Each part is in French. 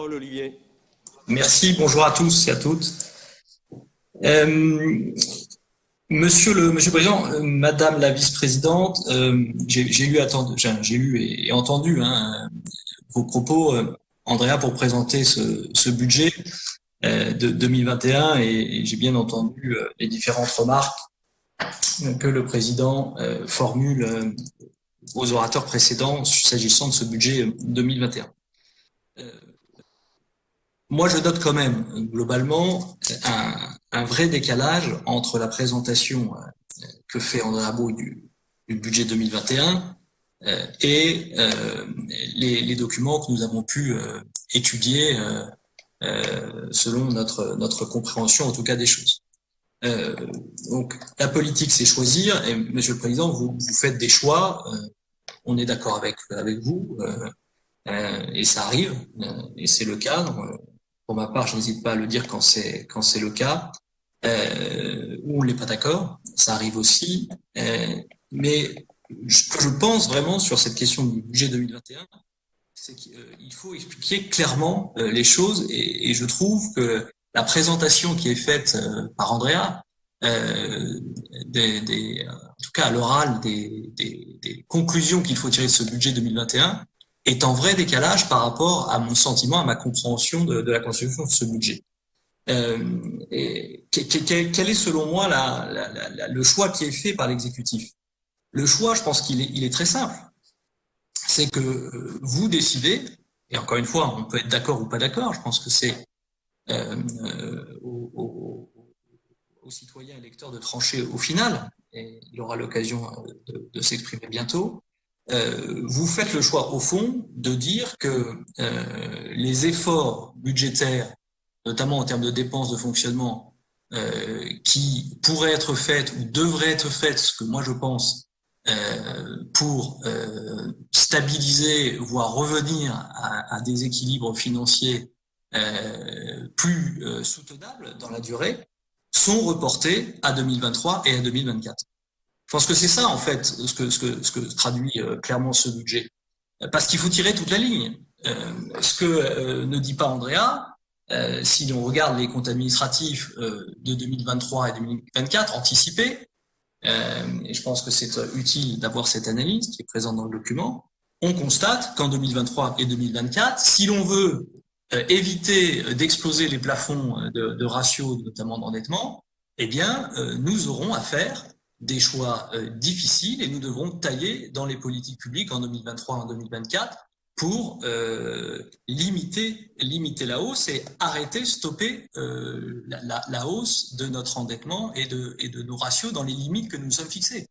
parole, Olivier. Merci, bonjour à tous et à toutes. Euh, Monsieur le Président, Madame la Vice-présidente, j'ai lu et entendu vos propos, Andrea, pour présenter ce budget de 2021 et j'ai bien entendu les différentes remarques que le Président formule aux orateurs précédents s'agissant de ce budget 2021. Moi, je note quand même, globalement, un vrai décalage entre la présentation que fait André Arbeau du budget 2021 et les documents que nous avons pu étudier selon notre compréhension, en tout cas, des choses. Donc, la politique, c'est choisir, et Monsieur le Président, vous faites des choix, on est d'accord avec vous, et ça arrive, et c'est le cadre. Pour ma part, je n'hésite pas à le dire quand c'est le cas, où on n'est pas d'accord, ça arrive aussi. Mais ce que je pense vraiment sur cette question du budget 2021, c'est qu'il faut expliquer clairement les choses, et je trouve que la présentation qui est faite par Andrea, en tout cas à l'oral, des conclusions qu'il faut tirer de ce budget 2021, est en vrai décalage par rapport à mon sentiment, à ma compréhension de la construction de ce budget. Quel est selon moi le choix qui est fait par l'exécutif? Le choix, je pense qu'il est très simple. C'est que vous décidez, et encore une fois, on peut être d'accord ou pas d'accord, je pense que c'est aux citoyens électeurs de trancher au final, et il aura l'occasion de s'exprimer bientôt. Vous faites le choix, au fond, de dire que les efforts budgétaires, notamment en termes de dépenses de fonctionnement, qui pourraient être faites ou devraient être faites, ce que moi je pense, pour stabiliser, voire revenir à des équilibres financiers plus soutenables dans la durée, sont reportés à 2023 et à 2024. Je pense que c'est ça, en fait, ce que traduit clairement ce budget. Parce qu'il faut tirer toute la ligne. Ce que ne dit pas Andrea, si on regarde les comptes administratifs de 2023 et 2024 anticipés, et je pense que c'est utile d'avoir cette analyse qui est présente dans le document, on constate qu'en 2023 et 2024, si l'on veut éviter d'exploser les plafonds de ratios, notamment d'endettement, eh bien, nous aurons à faire des choix difficiles et nous devrons tailler dans les politiques publiques en 2023 et en 2024 pour limiter la hausse et arrêter, stopper la hausse de notre endettement et de nos ratios dans les limites que nous nous sommes fixées.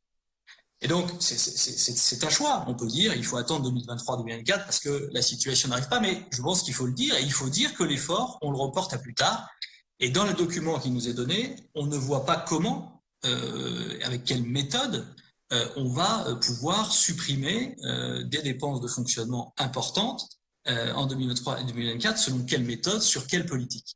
Et donc, c'est un choix. On peut dire il faut attendre 2023-2024 parce que la situation n'arrive pas, mais je pense qu'il faut le dire, et il faut dire que l'effort, on le reporte à plus tard. Et dans le document qui nous est donné, on ne voit pas comment, avec quelle méthode, on va pouvoir supprimer des dépenses de fonctionnement importantes en 2023 et 2024, selon quelle méthode, sur quelle politique.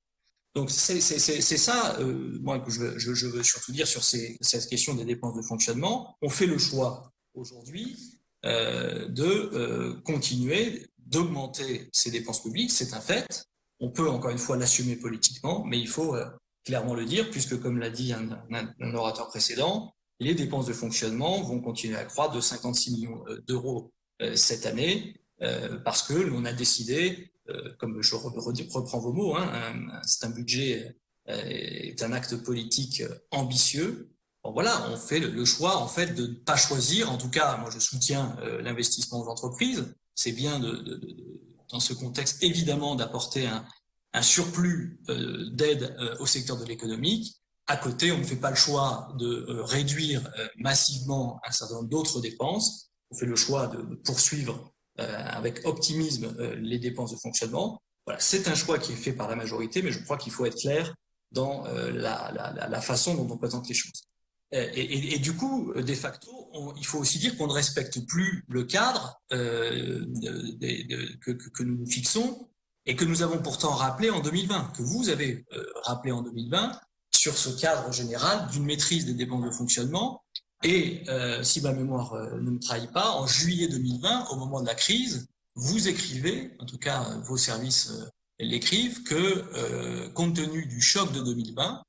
Donc c'est ça, moi, que je veux surtout dire sur cette question des dépenses de fonctionnement. On fait le choix aujourd'hui de continuer d'augmenter ces dépenses publiques, c'est un fait. On peut encore une fois l'assumer politiquement, mais il faut clairement le dire, puisque comme l'a dit un orateur précédent, les dépenses de fonctionnement vont continuer à croître de 56 millions d'euros cette année, parce que l'on a décidé, comme je reprends vos mots, c'est un budget, est un acte politique ambitieux. Bon, voilà, on fait le choix en fait de ne pas choisir. En tout cas, moi je soutiens l'investissement aux entreprises. C'est bien dans ce contexte évidemment d'apporter un surplus d'aide au secteur de l'économique. À côté, on ne fait pas le choix de réduire massivement un certain nombre d'autres dépenses. On fait le choix de poursuivre avec optimisme les dépenses de fonctionnement. Voilà, c'est un choix qui est fait par la majorité, mais je crois qu'il faut être clair dans la façon dont on présente les choses. Et du coup, de facto, il faut aussi dire qu'on ne respecte plus le cadre que nous nous fixons et que nous avons pourtant rappelé en 2020, que vous avez rappelé en 2020 sur ce cadre général d'une maîtrise des dépenses de fonctionnement. Et si ma mémoire ne me trahit pas, en juillet 2020, au moment de la crise, vous écrivez, en tout cas vos services l'écrivent que, compte tenu du choc de 2020,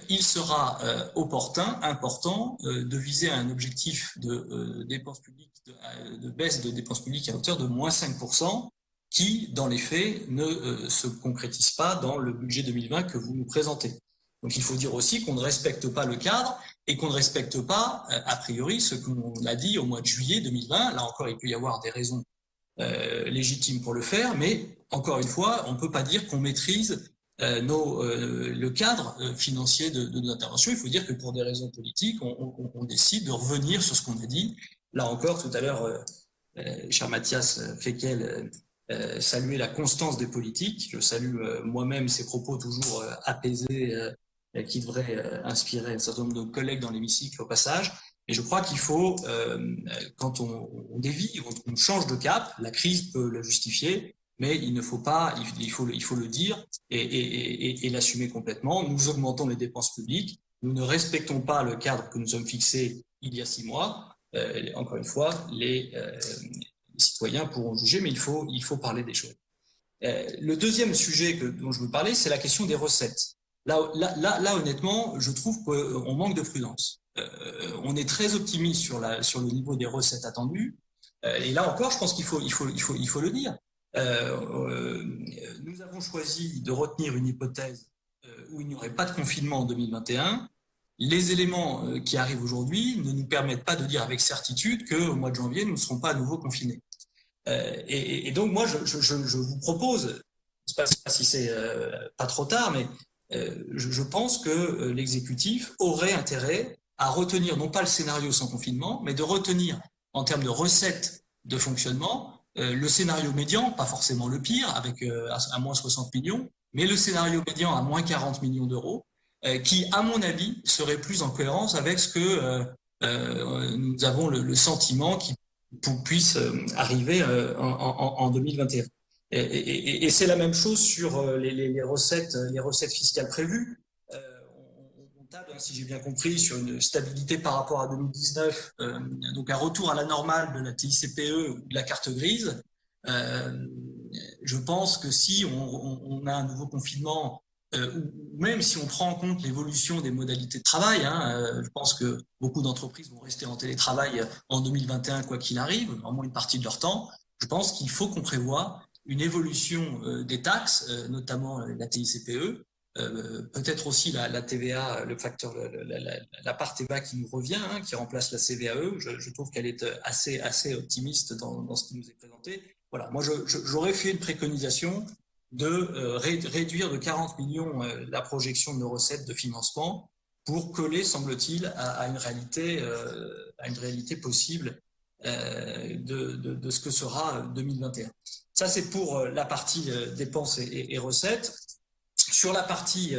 il sera opportun, important, de viser un objectif de dépenses publiques, de baisse de dépenses publiques à hauteur de moins 5%, qui, dans les faits, ne se concrétise pas dans le budget 2020 que vous nous présentez. Donc il faut dire aussi qu'on ne respecte pas le cadre et qu'on ne respecte pas, a priori, ce qu'on a dit au mois de juillet 2020. Là encore, il peut y avoir des raisons légitimes pour le faire, mais encore une fois, on ne peut pas dire qu'on maîtrise le cadre financier de nos interventions. Il faut dire que pour des raisons politiques, on décide de revenir sur ce qu'on a dit. Là encore, tout à l'heure, cher Mathias Fekl saluait la constance des politiques. Je salue moi-même ces propos toujours apaisés qui devraient inspirer un certain nombre de collègues dans l'hémicycle au passage. Et je crois qu'il faut, quand on dévie, on change de cap, la crise peut le justifier, mais il ne faut pas, il faut le dire et l'assumer complètement. Nous augmentons les dépenses publiques, nous ne respectons pas le cadre que nous sommes fixés il y a 6 mois. Encore une fois, les citoyens pourront juger, mais il faut parler des choses. Le deuxième sujet dont je veux parler, c'est la question des recettes. Là, honnêtement, je trouve qu'on manque de prudence. On est très optimiste sur le niveau des recettes attendues. Et là encore, je pense qu'il faut le dire. Nous avons choisi de retenir une hypothèse où il n'y aurait pas de confinement en 2021. Les éléments qui arrivent aujourd'hui ne nous permettent pas de dire avec certitude qu'au mois de janvier, nous ne serons pas à nouveau confinés. Et donc, moi, je vous propose, je ne sais pas si c'est pas trop tard, mais je pense que l'exécutif aurait intérêt à retenir, non pas le scénario sans confinement, mais de retenir, en termes de recettes de fonctionnement, le scénario médian, pas forcément le pire, avec à moins 60 millions, mais le scénario médian à moins 40 millions d'euros, qui, à mon avis, serait plus en cohérence avec ce que nous avons le sentiment qui puisse arriver en 2021. Et c'est la même chose sur les recettes fiscales prévues. On table, si j'ai bien compris, sur une stabilité par rapport à 2019, donc un retour à la normale de la TICPE ou de la carte grise. Je pense que si on a un nouveau confinement, ou même si on prend en compte l'évolution des modalités de travail, je pense que beaucoup d'entreprises vont rester en télétravail en 2021 quoi qu'il arrive, au moins une partie de leur temps. Je pense qu'il faut qu'on prévoie une évolution des taxes, notamment la TICPE, peut-être aussi la TVA, le facteur, la part TVA qui nous revient, qui remplace la CVAE. Je trouve qu'elle est assez optimiste dans ce qui nous est présenté. Voilà, moi j'aurais fait une préconisation de réduire de 40 millions la projection de nos recettes de financement pour coller, semble-t-il, à une réalité possible de ce que sera 2021. Ça, c'est pour la partie dépenses et recettes. Sur la partie,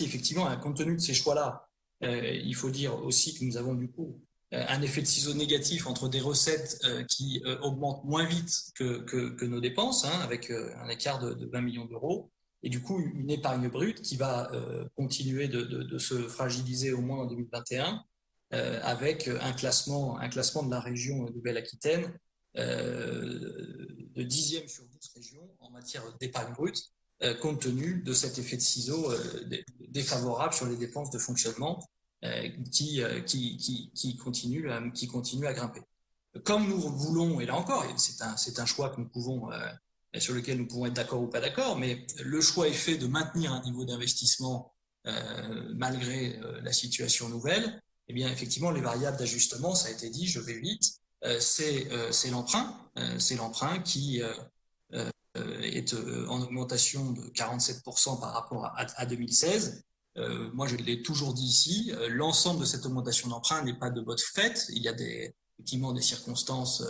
effectivement, compte tenu de ces choix-là, il faut dire aussi que nous avons du coup un effet de ciseau négatif entre des recettes qui augmentent moins vite que nos dépenses, avec un écart de 20 millions d'euros, et du coup une épargne brute qui va continuer de se fragiliser au moins en 2021, avec un classement de la région Nouvelle-Aquitaine de 10e sur 12 régions en matière d'épargne brute, compte tenu de cet effet de ciseau défavorable sur les dépenses de fonctionnement qui continue à grimper. Comme nous voulons, et là encore, c'est un choix que nous pouvons, sur lequel nous pouvons être d'accord ou pas d'accord, mais le choix est fait de maintenir un niveau d'investissement malgré la situation nouvelle. Eh bien, effectivement, les variables d'ajustement, ça a été dit, je vais vite, c'est l'emprunt qui est en augmentation de 47% par rapport à 2016. Moi, je l'ai toujours dit ici, l'ensemble de cette augmentation d'emprunt n'est pas de votre fait. Il y a effectivement des circonstances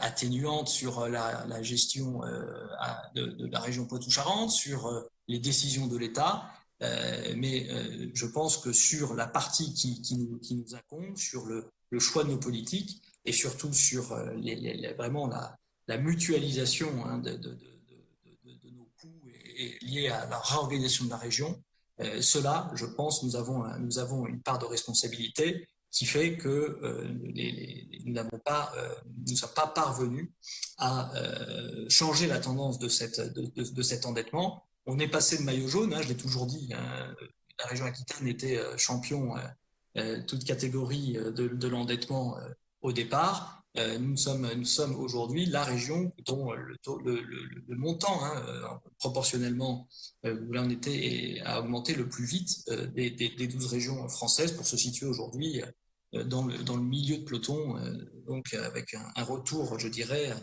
atténuantes sur la gestion de la région Poitou-Charentes, sur les décisions de l'État. Mais je pense que sur la partie qui nous incombe, sur le choix de nos politiques et surtout sur vraiment la mutualisation de nos coûts et liés à la réorganisation de la région, cela, je pense, nous avons une part de responsabilité qui fait que nous ne sommes pas parvenus à changer la tendance de cet endettement. On est passé de maillot jaune, hein, je l'ai toujours dit, hein, la région Aquitaine était champion toute catégorie de l'endettement au départ. Nous sommes aujourd'hui la région dont le montant, hein, proportionnellement, où là on était, a augmenté le plus vite des 12 régions françaises pour se situer aujourd'hui dans le milieu de peloton, donc avec un retour, je dirais, à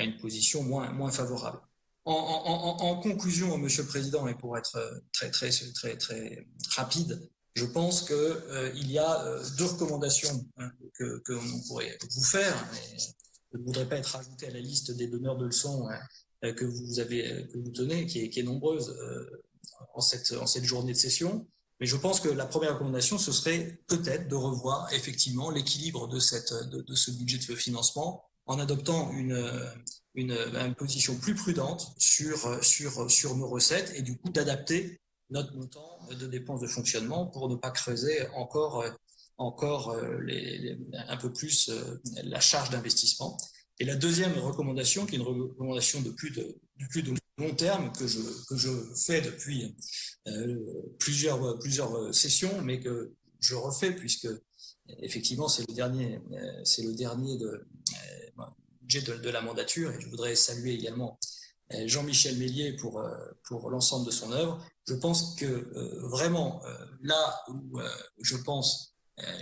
une position moins favorable. En conclusion, Monsieur le Président, et pour être très rapide, je pense qu'il y a deux recommandations, hein, que l'on pourrait vous faire. Mais je ne voudrais pas être ajouté à la liste des donneurs de leçons, hein, que vous tenez, qui est nombreuse en cette journée de session. Mais je pense que la première recommandation, ce serait peut-être de revoir effectivement l'équilibre de ce budget de financement en adoptant une position plus prudente sur nos recettes et du coup d'adapter notre montant de dépenses de fonctionnement pour ne pas creuser encore un peu plus la charge d'investissement. Et la deuxième recommandation, qui est une recommandation de plus de long terme que je fais depuis plusieurs sessions, mais que je refais puisque effectivement c'est le dernier budget de la mandature, et je voudrais saluer également Jean-Michel Mélier pour l'ensemble de son œuvre. Je pense que vraiment là où je pense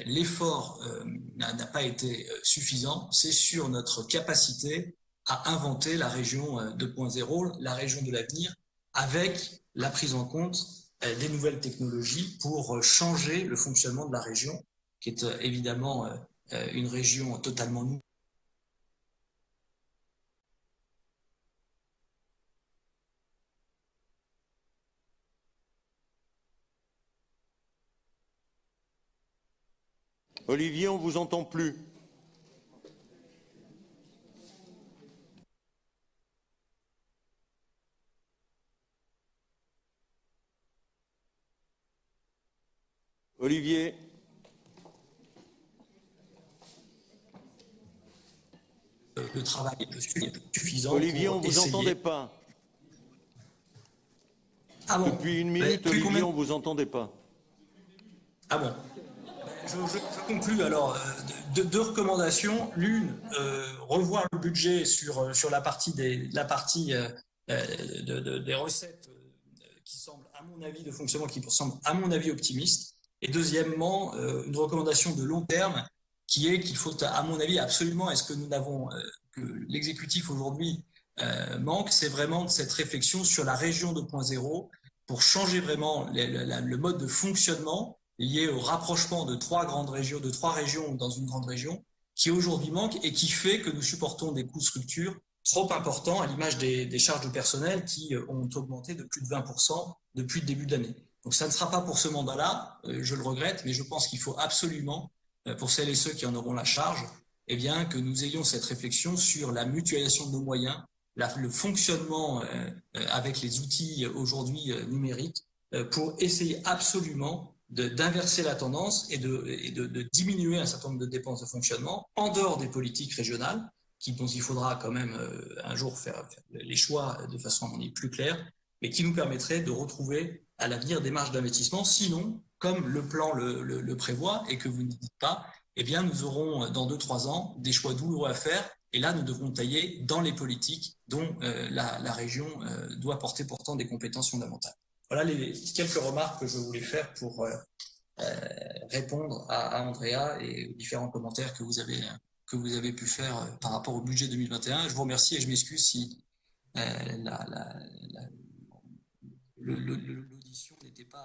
l'effort n'a pas été suffisant, c'est sur notre capacité à inventer la région 2.0, la région de l'avenir, avec la prise en compte des nouvelles technologies pour changer le fonctionnement de la région, qui est évidemment une région totalement nouvelle. Olivier, on vous entend plus. Olivier. Le travail est suffisant. Olivier, on vous entendait pas. Ah bon. Depuis une minute, Olivier, on vous entendait pas. Ah bon. Je conclus alors deux recommandations. L'une, revoir le budget sur la partie des recettes qui semble, à mon avis, de fonctionnement qui semble, à mon avis, optimiste. Et deuxièmement, une recommandation de long terme qui est qu'il faut, à mon avis, absolument, est-ce que nous n'avons, que l'exécutif aujourd'hui manque, c'est vraiment cette réflexion sur la région 2.0 pour changer vraiment le mode de fonctionnement lié au rapprochement de trois régions dans une grande région, qui aujourd'hui manque et qui fait que nous supportons des coûts de structure trop importants, à l'image des charges de personnel qui ont augmenté de plus de 20% depuis le début de l'année. Donc ça ne sera pas pour ce mandat-là, je le regrette, mais je pense qu'il faut absolument, pour celles et ceux qui en auront la charge, eh bien, que nous ayons cette réflexion sur la mutualisation de nos moyens, le fonctionnement avec les outils aujourd'hui numériques, pour essayer absolument d'inverser la tendance et de diminuer un certain nombre de dépenses de fonctionnement en dehors des politiques régionales, dont il faudra quand même un jour faire les choix de façon à mon avis plus claire, mais qui nous permettrait de retrouver à l'avenir des marges d'investissement. Sinon, comme le plan le prévoit et que vous ne dites pas, eh bien, nous aurons dans 2-3 ans des choix douloureux à faire. Et là, nous devrons tailler dans les politiques dont la région doit porter pourtant des compétences fondamentales. Voilà les quelques remarques que je voulais faire pour répondre à Andrea et aux différents commentaires que vous avez pu faire par rapport au budget 2021. Je vous remercie et je m'excuse si l'audition n'était pas